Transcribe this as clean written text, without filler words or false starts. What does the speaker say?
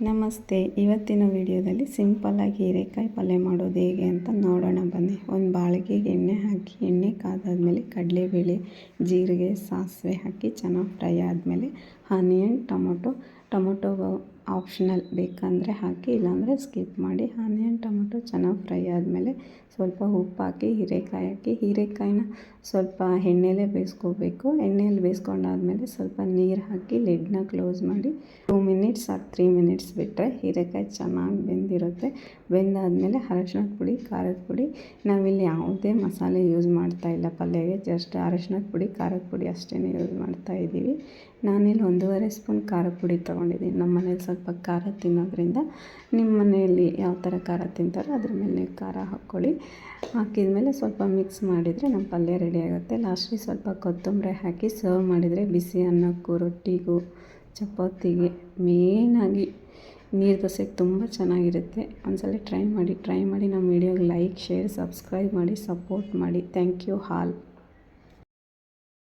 ನಮಸ್ತೆ. ಇವತ್ತಿನ ವಿಡಿಯೋದಲ್ಲಿ ಸಿಂಪಲ್ಲಾಗಿ ಹೀರೆಕಾಯಿ ಪಲ್ಯ ಮಾಡೋದು ಹೇಗೆ ಅಂತ ನೋಡೋಣ ಬನ್ನಿ. ಒಂದು ಬಾಳಿಗೆಗೆ ಎಣ್ಣೆ ಹಾಕಿ, ಎಣ್ಣೆ ಕಾದಾದಮೇಲೆ ಕಡಲೆಬೇಳೆ, ಜೀರಿಗೆ, ಸಾಸಿವೆ ಹಾಕಿ ಚೆನ್ನಾಗಿ ಫ್ರೈ ಆದಮೇಲೆ ಆನಿಯನ್, ಟೊಮೊಟೊ ಆಪ್ಷನಲ್, ಬೇಕಂದರೆ ಹಾಕಿ ಇಲ್ಲಾಂದರೆ ಸ್ಕಿಪ್ ಮಾಡಿ. ಆನಿಯನ್ ಟೊಮೊಟೊ ಚೆನ್ನಾಗಿ ಫ್ರೈ ಆದಮೇಲೆ ಸ್ವಲ್ಪ ಉಪ್ಪು ಹಾಕಿ ಹೀರೆಕಾಯಿ ಹಾಕಿ, ಹೀರೆಕಾಯಿನ ಸ್ವಲ್ಪ ಎಣ್ಣೆಲೇ ಬೇಯಿಸ್ಕೋಬೇಕು. ಎಣ್ಣೆಯಲ್ಲಿ ಬೇಯಿಸ್ಕೊಂಡಾದ್ಮೇಲೆ ಸ್ವಲ್ಪ ನೀರು ಹಾಕಿ ಲಿಡ್ನ ಕ್ಲೋಸ್ ಮಾಡಿ 2 ಮಿನಿಟ್ಸ್ ಆರ್ 3 ಮಿನಿಟ್ಸ್ ಬಿಟ್ಟರೆ ಹೀರೆಕಾಯಿ ಚೆನ್ನಾಗಿ ಬೆಂದಿರುತ್ತೆ. ಬೆಂದಾದಮೇಲೆ ಅರಶಿನದ ಪುಡಿ, ಖಾರದ ಪುಡಿ, ನಾವಿಲ್ಲಿ ಯಾವುದೇ ಮಸಾಲೆ ಯೂಸ್ ಮಾಡ್ತಾಯಿಲ್ಲ ಪಲ್ಯಗೆ, ಜಸ್ಟ್ ಅರಶಿನದ ಪುಡಿ, ಖಾರದ ಪುಡಿ ಅಷ್ಟೇ ಯೂಸ್ ಮಾಡ್ತಾಯಿದ್ದೀವಿ. ನಾನಿಲ್ಲಿ 1.5 ಸ್ಪೂನ್ ಖಾರದ ಪುಡಿ ತೊಗೊಂಡಿದ್ದೀನಿ. ನಮ್ಮ ಮನೇಲಿ ಸ್ವಲ್ಪ ಖಾರ ತಿನ್ನೋದ್ರಿಂದ ನಿಮ್ಮ ಮನೆಯಲ್ಲಿ ಯಾವ ಥರ ಖಾರ ತಿಂತಾರೋ ಅದ್ರ ಮೇಲೆ ನೀವು ಖಾರ ಹಾಕ್ಕೊಳ್ಳಿ. ಹಾಕಿದ ಮೇಲೆ ಸ್ವಲ್ಪ ಮಿಕ್ಸ್ ಮಾಡಿದರೆ ನಮ್ಮ ಪಲ್ಯ ರೆಡಿ ಆಗುತ್ತೆ. ಲಾಸ್ಟಿಗೆ ಸ್ವಲ್ಪ ಕೊತ್ತಂಬರಿ ಹಾಕಿ ಸರ್ವ್ ಮಾಡಿದರೆ ಬಿಸಿ ಅನ್ನಕ್ಕೂ, ರೊಟ್ಟಿಗೂ, ಚಪಾತಿಗೆ, ಮೇಯ್ನಾಗಿ ನೀರು ದೋಸೆಗೆ ತುಂಬ ಚೆನ್ನಾಗಿರುತ್ತೆ. ಒಂದ್ಸಲ ಟ್ರೈ ಮಾಡಿ ನಮ್ಮ ವಿಡಿಯೋಗೆ ಲೈಕ್, ಶೇರ್, ಸಬ್ಸ್ಕ್ರೈಬ್ ಮಾಡಿ, ಸಪೋರ್ಟ್ ಮಾಡಿ. Thank you all.